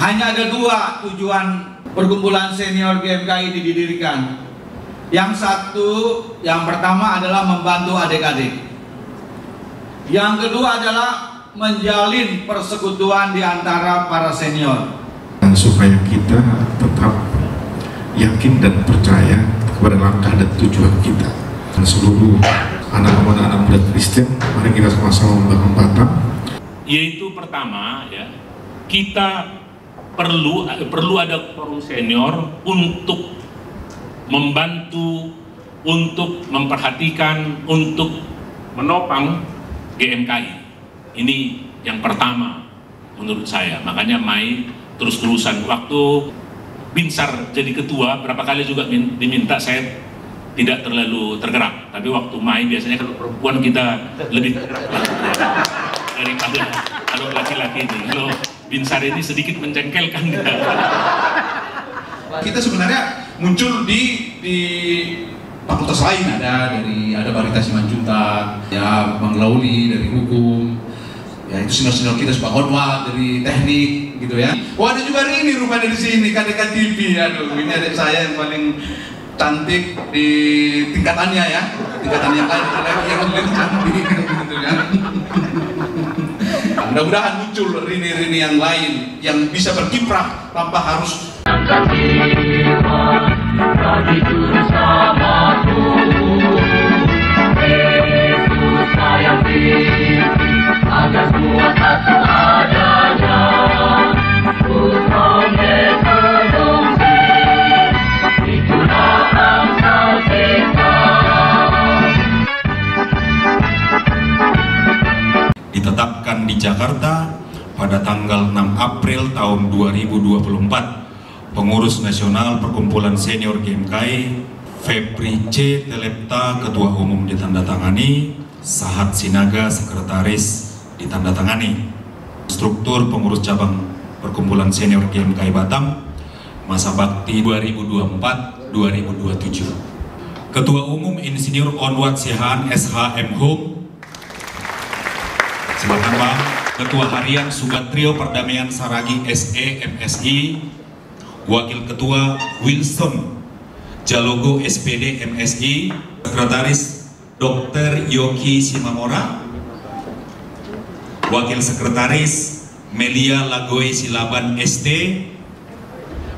Hanya ada dua tujuan perkumpulan senior GMKI didirikan. Yang pertama adalah membantu adik-adik. Yang kedua adalah menjalin persekutuan di antara para senior. Supaya kita tetap yakin dan percaya kepada langkah dan tujuan kita. Dan seluruh anak muda Kristen, mari kita sama-sama membangun Batam. Yaitu pertama, ya, kita perlu ada forum senior untuk membantu, untuk memperhatikan, untuk menopang GMKI. Ini yang pertama menurut saya. Makanya Mai terus-terusan. Waktu Binsar jadi ketua, berapa kali juga diminta, saya tidak terlalu tergerak. Tapi waktu Mai, biasanya kalau perempuan kita lebih tergerak daripada kalau laki-laki ini. Kalau Binsar ini sedikit mencengkelkan dia. Kita sebenarnya muncul di fakultas lain, ada Barita Simanjuntak, ya Bang Lauli dari hukum, ya itu senior kita Pak Konwat dari teknik gitu ya. Oh ada juga Rini rupanya di sini, KDK TV. Aduh, ini adik saya yang paling cantik di tingkatannya ya, tingkatannya kan yang lebih cantik gitu ya. Mudah-mudahan muncul Rini-Rini yang lain yang bisa berkiprah tanpa harus ditetapkan di Jakarta pada tanggal 6 April tahun 2024. Pengurus Nasional Perkumpulan Senior GMKI Febri C. Telepta Ketua Umum ditandatangani, Sahat Sinaga Sekretaris ditandatangani. Struktur pengurus cabang Perkumpulan Senior GMKI Batam masa bakti 2024-2027. Ketua Umum Insinyur Onwat Sihaan SHM Hum. Silakan Pak. Ketua Harian Sugatrio Perdamaian Saragi SE MSI. Wakil Ketua Wilson Jalogo SPD MSI. Sekretaris Dr. Yoki Simamora. Wakil Sekretaris Melia Lagoy Silaban ST.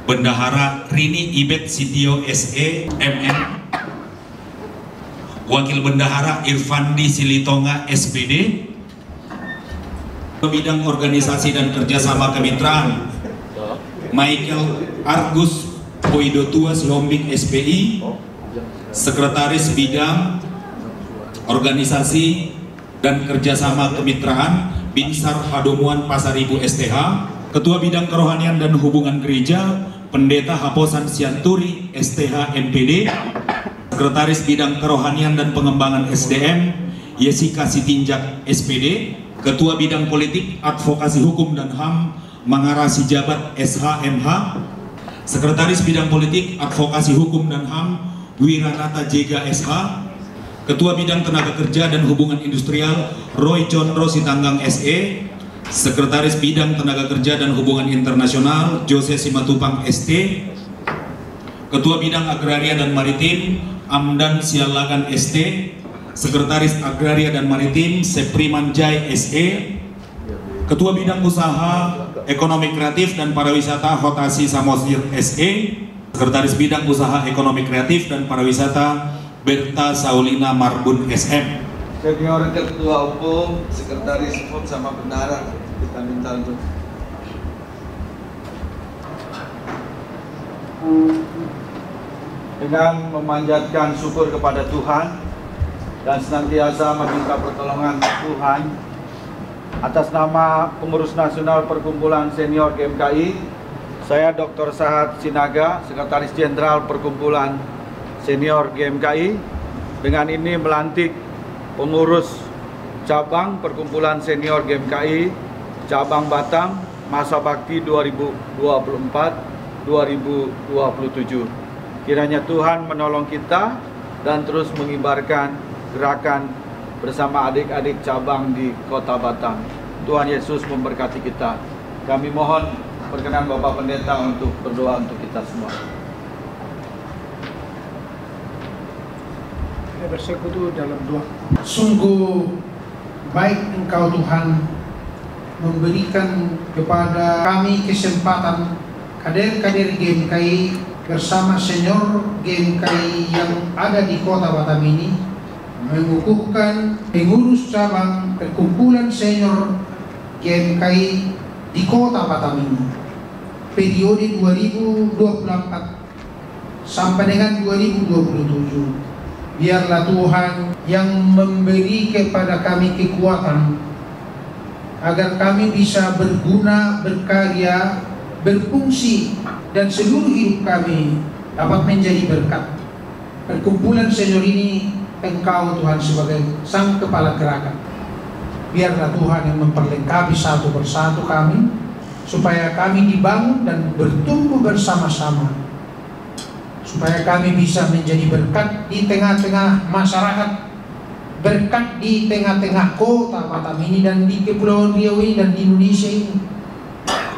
Bendahara Rini Ibet Sitio SE MN. Wakil Bendahara Irfandi Silitonga SPD. Bidang Organisasi dan Kerjasama Kemitraan Michael Argus Poidotua Sihombing SPI. Sekretaris Bidang Organisasi dan Kerjasama Kemitraan Binsar Hadomuan Pasaribu STH. Ketua Bidang Kerohanian dan Hubungan Gereja Pendeta Haposan Sianturi STH MPD. Sekretaris Bidang Kerohanian dan Pengembangan SDM Yesika Sitinjak SPD. Ketua Bidang Politik, Advokasi Hukum dan HAM Mangara Sijabat SHMH. Sekretaris Bidang Politik, Advokasi Hukum dan HAM Wiranata Jega SH. Ketua Bidang Tenaga Kerja dan Hubungan Industrial Roy Condro Sitanggang SE. Sekretaris Bidang Tenaga Kerja dan Hubungan Internasional Jose Simatupang ST. Ketua Bidang Agraria dan Maritim Amdan Sialagan ST. Sekretaris Agraria dan Maritim Sepriman Jai SE. Ketua Bidang Usaha Ekonomi Kreatif dan Pariwisata Hotasi Samosir SE. Sekretaris Bidang Usaha Ekonomi Kreatif dan Pariwisata Berta Saulina Marbun SM. Senior Ketua Umum, Sekretaris Umum sama Bendahara kita minta untuk dengan memanjatkan syukur kepada Tuhan dan senantiasa meminta pertolongan Tuhan atas nama Pengurus Nasional Perkumpulan Senior GMKI, saya Dr. Sahat Sinaga, Sekretaris Jenderal Perkumpulan Senior GMKI, dengan ini melantik pengurus cabang Perkumpulan Senior GMKI cabang Batam masa bakti 2024-2027. Kiranya Tuhan menolong kita dan terus mengibarkan gerakan bersama adik-adik cabang di Kota Batam. Tuhan Yesus memberkati kita. Kami mohon perkenan Bapak Pendeta untuk berdoa untuk kita semua. Kita bersekutu dalam doa. Sungguh baik Engkau Tuhan memberikan kepada kami kesempatan kader-kader GMKI bersama senior GMKI yang ada di kota Batam ini mengukuhkan pengurus cabang perkumpulan senior GMKI di kota Batam ini periode 2024 sampai dengan 2027. Biarlah Tuhan yang memberi kepada kami kekuatan agar kami bisa berguna, berkarya, berfungsi, dan seluruh hidup kami dapat menjadi berkat. Perkumpulan senior ini Engkau Tuhan sebagai sang kepala gerakan. Biarlah Tuhan yang memperlengkapi satu persatu kami supaya kami dibangun dan bertumbuh bersama-sama, supaya kami bisa menjadi berkat di tengah-tengah masyarakat, berkat di tengah-tengah kota Batam ini dan di Kepulauan Riau ini dan di Indonesia ini,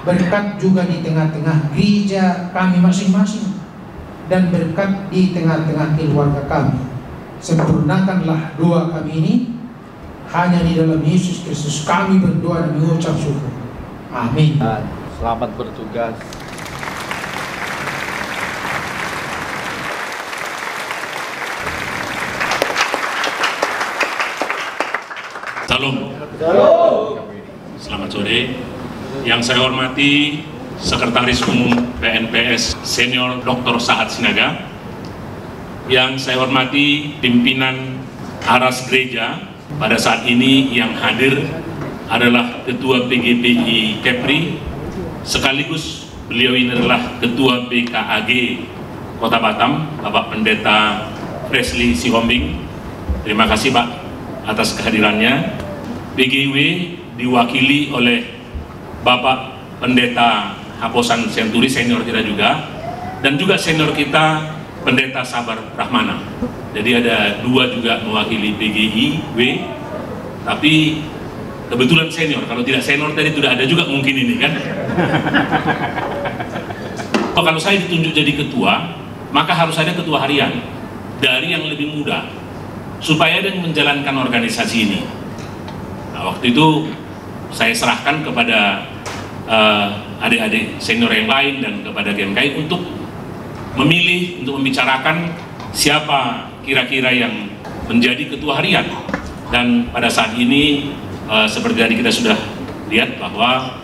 berkat juga di tengah-tengah gereja kami masing-masing, dan berkat di tengah-tengah keluarga kami. Sempurnakanlah doa kami ini, hanya di dalam Yesus Kristus kami berdoa dan mengucap syukur. Amin. Selamat bertugas. Salam. Selamat sore. Yang saya hormati Sekretaris Umum PNPS Senior Dr. Sahat Sinaga. Yang saya hormati pimpinan Aras Gereja. Pada saat ini yang hadir adalah Ketua PGPI Kepri, sekaligus beliau ini adalah Ketua BKAG Kota Batam, Bapak Pendeta Presley Sihombing. Terima kasih Pak atas kehadirannya. PGW diwakili oleh Bapak Pendeta Haposan Sianturi, senior kita juga, dan juga senior kita Pendeta Sabar Rahmana. Jadi ada dua juga mewakili PGIW, tapi kebetulan senior. Kalau tidak senior tadi tidak ada juga mungkin ini kan. Kalau saya ditunjuk jadi ketua, maka harus ada ketua harian dari yang lebih muda, supaya dia menjalankan organisasi ini. Nah, waktu itu saya serahkan kepada adik-adik senior yang lain dan kepada GMKI untuk memilih, untuk membicarakan siapa kira-kira yang menjadi ketua harian. Dan pada saat ini seperti tadi kita sudah lihat bahwa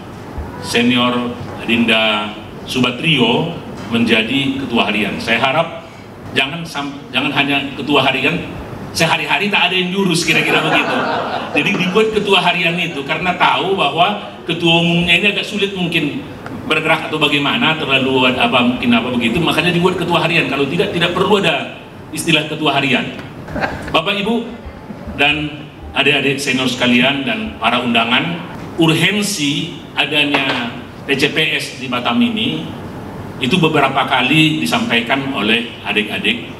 senior Adinda Subatrio menjadi ketua harian. Saya harap jangan hanya ketua harian sehari-hari tak ada yang diurus, kira-kira begitu. Jadi dibuat ketua harian itu karena tahu bahwa ketua umumnya ini agak sulit mungkin bergerak atau bagaimana, terlalu mungkin begitu, makanya dibuat ketua harian. Kalau tidak perlu ada istilah ketua harian. Bapak Ibu dan adik-adik senior sekalian dan para undangan, urgensi adanya TCPS di Batam ini itu beberapa kali disampaikan oleh adik-adik,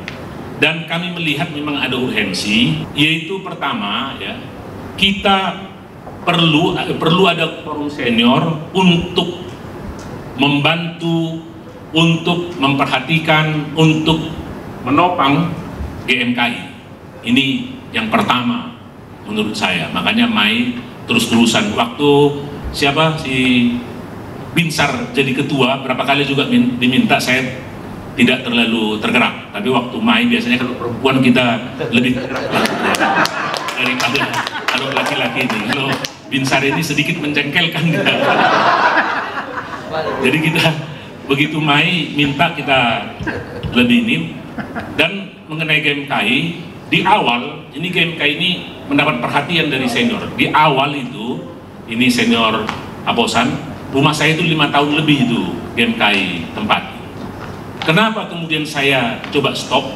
dan kami melihat memang ada urgensi, yaitu pertama ya, kita perlu ada forum senior untuk membantu, untuk memperhatikan, untuk menopang GMKI. Ini yang pertama menurut saya. Makanya Mai terus-terusan, waktu si Binsar jadi ketua, berapa kali juga diminta, saya tidak terlalu tergerak. Tapi waktu Mai, biasanya kalau perempuan kita lebih tergerak daripada kalau laki-laki ini. Kalau Binsar ini sedikit menjengkelkan kita. Jadi kita begitu Mai minta kita lebih ini. Dan mengenai GMKI, di awal ini GMKI ini mendapat perhatian dari senior. Di awal itu, ini senior Haposan, rumah saya itu 5 tahun lebih itu GMKI tempat. Kenapa kemudian saya coba stop?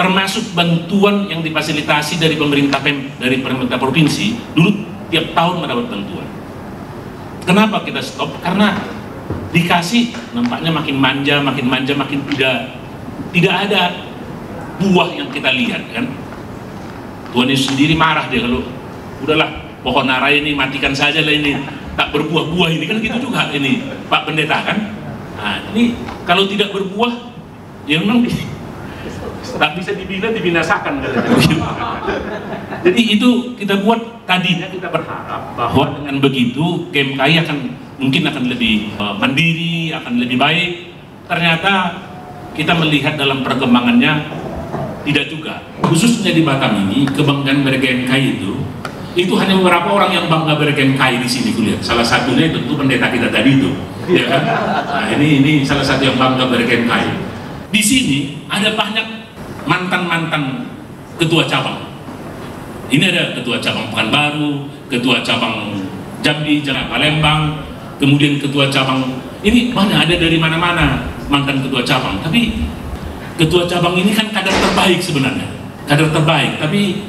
Termasuk bantuan yang difasilitasi dari pemerintah provinsi, dulu tiap tahun mendapat bantuan. Kenapa kita stop? Karena dikasih nampaknya makin manja, makin tidak ada buah yang kita lihat kan. Tuhan Yesus sendiri marah dia kalau udahlah pohon ara ini matikan saja lah, ini tak berbuah-buah ini kan, gitu juga ini. Pak Pendeta kan. Nah, ini kalau tidak berbuah, ya memang tak bisa dibinasakan. Jadi itu kita buat, tadinya kita berharap bahwa dengan begitu GMKI mungkin akan lebih mandiri, akan lebih baik. Ternyata kita melihat dalam perkembangannya tidak juga. Khususnya di Batam ini, kebanggaan GMKI itu hanya beberapa orang yang bangga GMKI di sini kuliah. Salah satunya tentu pendeta kita tadi itu, ya kan? Nah, ini salah satu yang bangga GMKI. Di sini ada banyak mantan ketua cabang. Ini ada ketua cabang Pekanbaru, ketua cabang Jambi, Jalan Palembang, kemudian ketua cabang ini mana ada dari mana-mana mantan ketua cabang. Tapi ketua cabang ini kan kader terbaik sebenarnya, kader terbaik. Tapi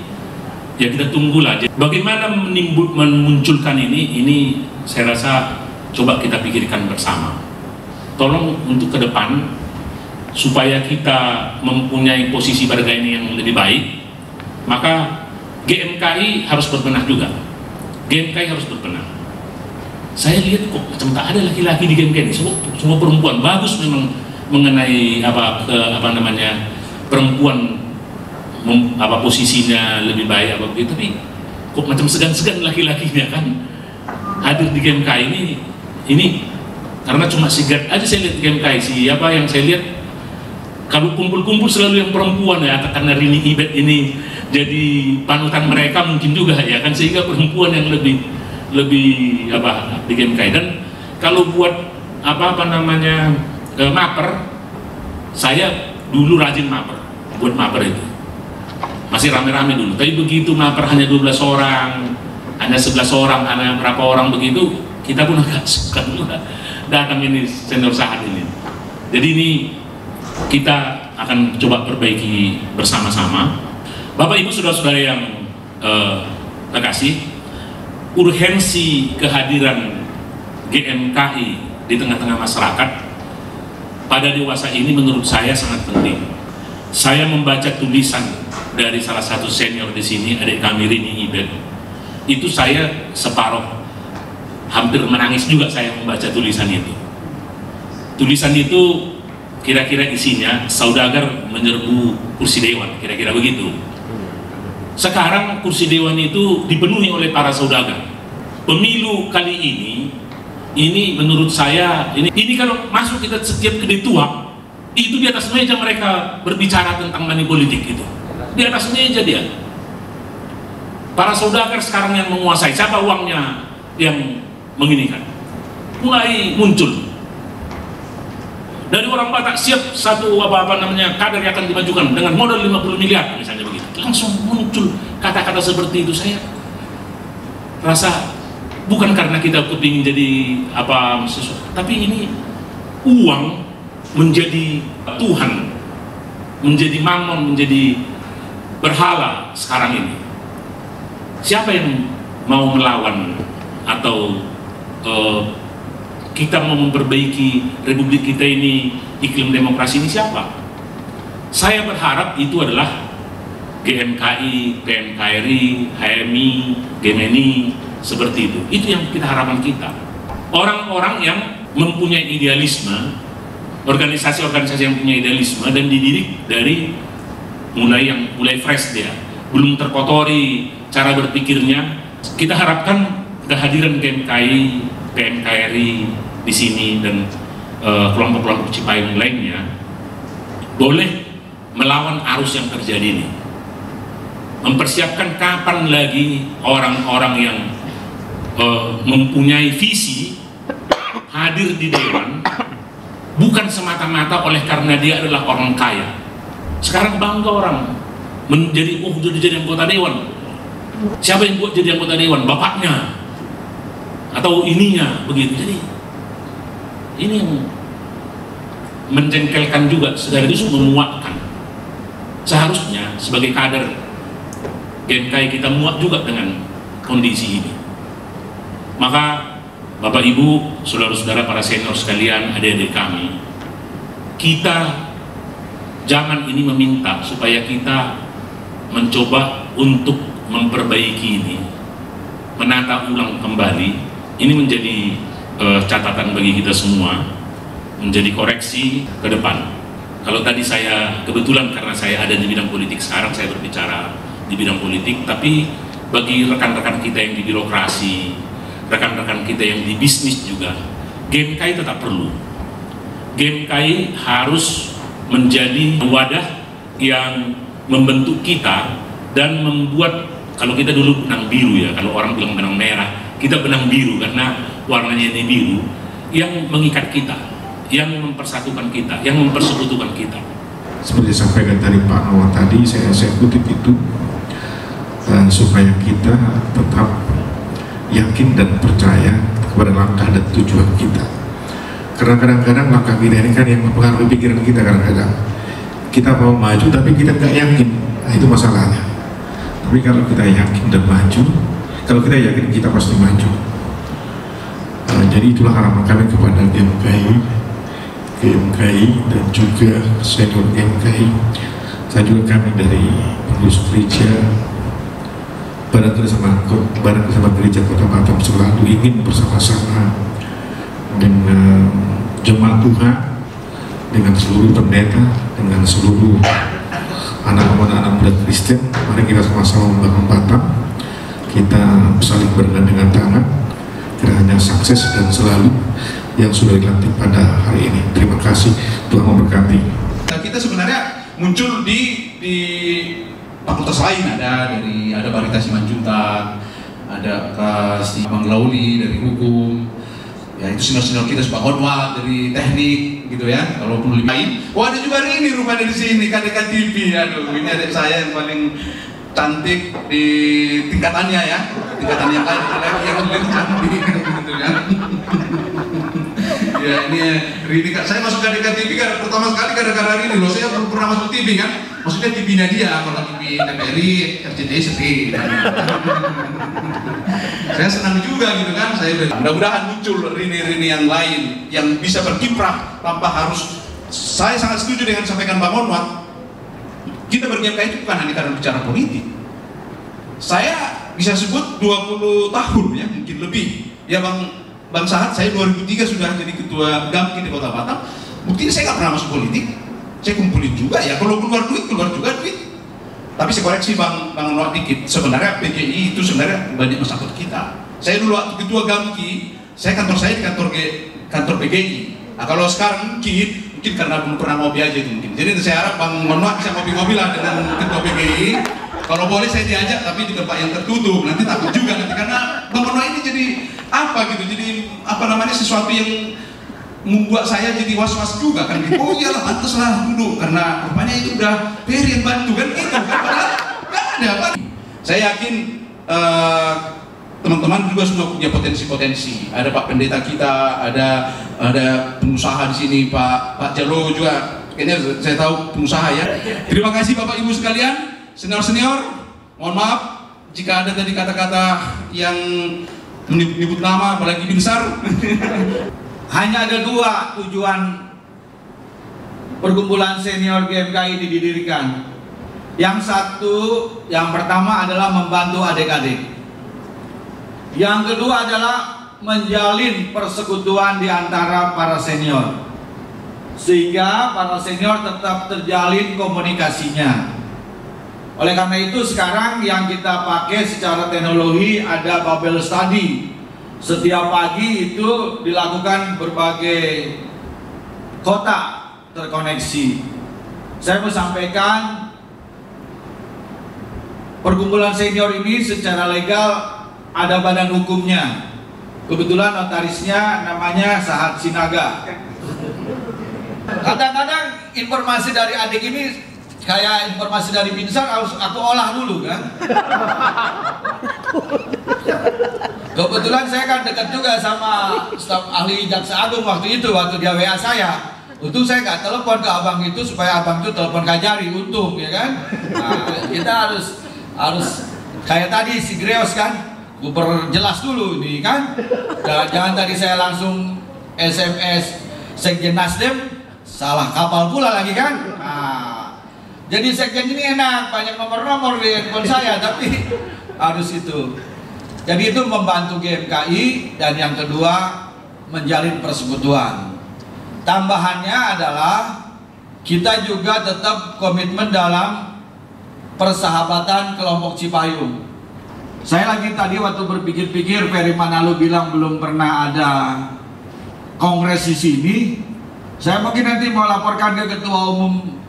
ya kita tunggulah bagaimana memunculkan ini saya rasa coba kita pikirkan bersama. Tolong untuk ke depan supaya kita mempunyai posisi warga ini yang lebih baik, maka GMKI harus berbenah juga. GMKI harus berbenah. Saya lihat kok macam tak ada laki-laki di GMKI ini, semua perempuan. Bagus memang mengenai perempuan posisinya lebih baik apa begitu, tapi kok macam segan-segan laki-lakinya kan hadir di GMKI ini karena cuma sigat aja saya lihat di GMKI. Siapa yang saya lihat kalau kumpul-kumpul selalu yang perempuan ya, karena Rini Ibet ini jadi panutan mereka mungkin juga ya kan, sehingga perempuan yang lebih di GMKI. Dan kalau buat maper, saya dulu rajin buat maper itu masih rame-rame dulu, tapi begitu maper hanya 12 orang, hanya 11 orang, hanya berapa orang begitu, kita pun agak suka juga datang ini senior saat ini. Jadi ini kita akan coba perbaiki bersama-sama. Bapak Ibu saudara-saudara yang terkasih, urgensi kehadiran GMKI di tengah-tengah masyarakat pada dewasa ini menurut saya sangat penting. Saya membaca tulisan dari salah satu senior di sini, adik kami Rini Ibet. Itu saya separuh hampir menangis juga saya membaca tulisan itu. Tulisan itu kira-kira isinya saudagar menyerbu kursi dewan, kira-kira begitu. Sekarang kursi dewan itu dipenuhi oleh para saudagar. Pemilu kali ini menurut saya ini kalau masuk kita setiap gede tua itu di atas meja mereka berbicara tentang money politik itu. Di atas meja dia. Para saudagar sekarang yang menguasai, siapa uangnya yang menginikan? Mulai muncul. Dari orang Batak siap satu kader yang akan dimajukan dengan modal 50 miliar misalnya begitu. Langsung muncul kata-kata seperti itu. Saya rasa bukan karena kita kepingin jadi sesuatu, tapi ini uang menjadi Tuhan, menjadi mamon, menjadi berhala sekarang ini. Siapa yang mau melawan atau kita mau memperbaiki republik kita ini, iklim demokrasi ini, siapa? Saya berharap itu adalah GMKI, PNKRI, HMI, GMNI, seperti itu. Itu yang kita harapkan kita. Orang-orang yang mempunyai idealisme, organisasi-organisasi yang punya idealisme dan dididik dari mulai fresh dia, belum terkotori cara berpikirnya. Kita harapkan kehadiran GMKI, PNKRI di sini dan kelompok-kelompok Cipayung lainnya boleh melawan arus yang terjadi ini, mempersiapkan kapan lagi orang-orang yang mempunyai visi hadir di dewan, bukan semata-mata oleh karena dia adalah orang kaya. Sekarang bangga orang menjadi jadi anggota dewan. Siapa yang buat jadi anggota dewan? Bapaknya atau ininya begitu. Jadi ini yang menjengkelkan juga, sekaligus memuakkan. Seharusnya sebagai kader GMKI kita muak juga dengan kondisi ini. Maka Bapak Ibu, saudara-saudara, para senior sekalian, adik-adik kami, kita zaman ini meminta supaya kita mencoba untuk memperbaiki ini, menata ulang kembali. Ini menjadi catatan bagi kita semua, menjadi koreksi ke depan. Kalau tadi saya kebetulan karena saya ada di bidang politik, sekarang saya berbicara di bidang politik, tapi bagi rekan-rekan kita yang di birokrasi, rekan-rekan kita yang di bisnis juga, GMKI tetap perlu. GMKI harus menjadi wadah yang membentuk kita dan membuat, kalau kita dulu benang biru ya, kalau orang bilang benang merah, kita benang biru karena warnanya ini biru, yang mengikat kita, yang mempersatukan kita, yang mempersekutukan kita. Seperti disampaikan tadi Pak Noah tadi, saya kutip itu supaya kita tetap yakin dan percaya kepada langkah dan tujuan kita. Karena kadang-kadang langkah kita ini kan yang mempengaruhi pikiran kita. Kadang-kadang kita mau maju tapi kita nggak yakin, nah, itu masalahnya. Tapi kalau kita yakin dan maju, kalau kita yakin kita pasti maju. Jadi itulah harapan kami kepada GMKI dan juga senior GMKI. Saya juga kami dari pengurus gereja Badan Kerjasama Gereja Kota Batam selalu ingin bersama-sama dengan jemaat Tuhan, dengan seluruh pendeta, dengan seluruh anak muda Kristen. Mari kita sama-sama membangun Batam, kita saling bergandengan tangan, kiranya sukses dan selalu yang sudah dilantik pada hari ini. Terima kasih, Tuhan memberkati. Kita sebenarnya muncul di fakultas lain, ada Barita Simanjuntak, ada si Bang Lauli dari hukum, ya itu senior kita Pak Onwa dari teknik gitu ya. Kalau perlu lebih lain, ada juga Rini rupanya di sini, KDK TV. Aduh, ini adik saya yang paling cantik di tingkatannya ya, tingkatan yang lain yang lebih cantik gitu ya. Ya ini Rini, saya masuk KDK TV kan pertama sekali gara-gara Rini loh. Saya belum pernah masuk TV kan, maksudnya TV-nya dia, kalau TV TVRI, RCTI sering. Saya senang juga gitu kan, mudah-mudahan muncul Rini-Rini yang lain yang bisa berkiprah tanpa harus. Saya sangat setuju dengan sampaikan Bang Onwat. Kita berGMKI itu bukan hanya karena bicara politik. Saya bisa sebut 20 tahun ya, mungkin lebih. Ya Bang Sahat, saya 2003 sudah jadi ketua GAMKI di Kota Batam. Buktinya saya nggak pernah masuk politik. Saya kumpulin juga ya, kalau keluar juga duit. Tapi saya koreksi Bang Onwat dikit. Sebenarnya PGI itu sebenarnya banyak masyarakat kita. Saya dulu waktu ketua GAMKI, kantor saya di kantor PGI. Nah kalau sekarang mungkin karena belum pernah ngopi aja itu mungkin. Jadi saya harap Bang Onwat bisa ngopi-ngopi lah dengan ketua PGI. Kalau boleh saya diajak, tapi di tempat yang tertutup. Nanti takut juga nanti, karena Bang Onwat ini jadi apa gitu, jadi apa namanya, sesuatu yang membuat saya jadi was-was juga kan. Oh iyalah, pantaslah dulu, karena rupanya itu udah Ferry yang bantu kan gitu kan, padahal nggak ada apa. Saya yakin teman-teman juga sudah punya potensi-potensi. Ada Pak Pendeta kita, ada pengusaha di sini, Pak Jalo juga. Kayaknya saya tahu pengusaha ya. Terima kasih Bapak Ibu sekalian, senior. Mohon maaf jika ada tadi kata-kata yang menyebut nama, apalagi besar. Hanya ada dua tujuan perkumpulan senior GMKI didirikan. Yang pertama adalah membantu adik-adik. Yang kedua adalah menjalin persekutuan di antara para senior, sehingga para senior tetap terjalin komunikasinya. Oleh karena itu sekarang yang kita pakai secara teknologi ada Babel Study. Setiap pagi itu dilakukan berbagai kota terkoneksi. Saya mau sampaikan, perkumpulan senior ini secara legal ada badan hukumnya. Kebetulan notarisnya namanya Sahat Sinaga. Kadang-kadang informasi dari adik ini kayak informasi dari Binsar harus aku olah dulu kan. Kebetulan saya kan dekat juga sama staf ahli Jaksa Agung waktu dia WA saya. Untung saya nggak telepon ke abang itu supaya abang itu telepon Kajari, untung ya kan. Nah, kita harus kayak tadi si Greos kan, gue perjelas dulu ini kan. Jangan tadi saya langsung SMS Sekjen Nasdem, salah kapal pula lagi kan. Nah, jadi sekjen ini enak, banyak nomor-nomor di handphone saya, tapi harus itu. Jadi itu membantu GMKI, dan yang kedua menjalin persekutuan. Tambahannya adalah kita juga tetap komitmen dalam persahabatan kelompok Cipayung. Saya lagi tadi waktu berpikir-pikir, Ferry Manalu bilang belum pernah ada kongres di sini. Saya mungkin nanti mau laporkan ke Ketua Umum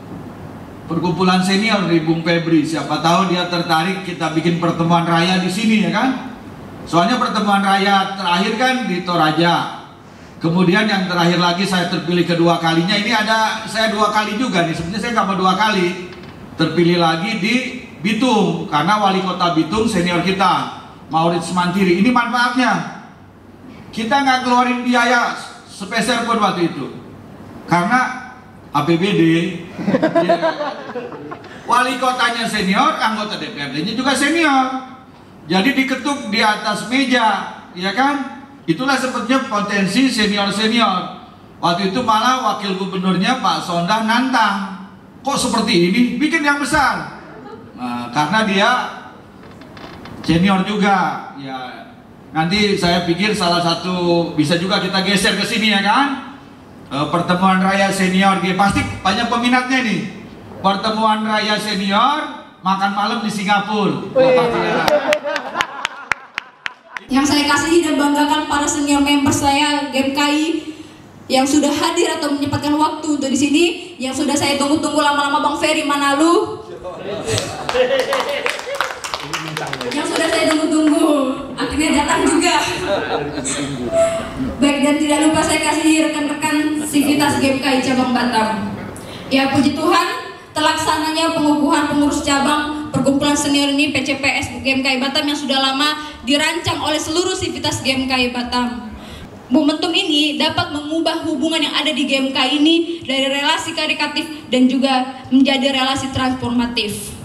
Perkumpulan Senior di Bung Febri. Siapa tahu dia tertarik kita bikin pertemuan raya di sini, ya kan? Soalnya pertemuan raya terakhir kan di Toraja. Kemudian yang terakhir lagi saya terpilih kedua kalinya. Ini ada saya 2 kali juga nih. Sebenarnya saya nggak mau 2 kali. Terpilih lagi di Bitung karena wali kota Bitung senior kita, Maurits Mantiri. Ini manfaatnya. Kita nggak keluarin biaya sepeser pun waktu itu. Karena APBD. Ya. Wali kotanya senior, anggota DPRD-nya juga senior. Jadi diketuk di atas meja, ya kan? Itulah sebetulnya potensi senior-senior. Waktu itu malah wakil gubernurnya Pak Sondah nantang, kok seperti ini, bikin yang besar. Nah, karena dia senior juga, ya. Nanti saya pikir salah satu bisa juga kita geser ke sini, ya kan? Pertemuan raya senior, pasti banyak peminatnya nih. Pertemuan raya senior, makan malam di Singapura. Yang saya kasihi dan banggakan para senior member saya GMKI yang sudah hadir atau menyempatkan waktu untuk di sini, yang sudah saya tunggu-tunggu lama-lama, Bang Ferry Manalu, yang sudah saya tunggu-tunggu, akhirnya datang juga. Baik, dan tidak lupa saya kasih rekan-rekan Sivitas GMKI cabang Batam. Ya puji Tuhan, terlaksananya pengukuhan pengurus cabang perkumpulan senior ini PCPS GMKI Batam yang sudah lama dirancang oleh seluruh Sivitas GMKI Batam. Momentum ini dapat mengubah hubungan yang ada di GMKI ini dari relasi karitatif dan juga menjadi relasi transformatif.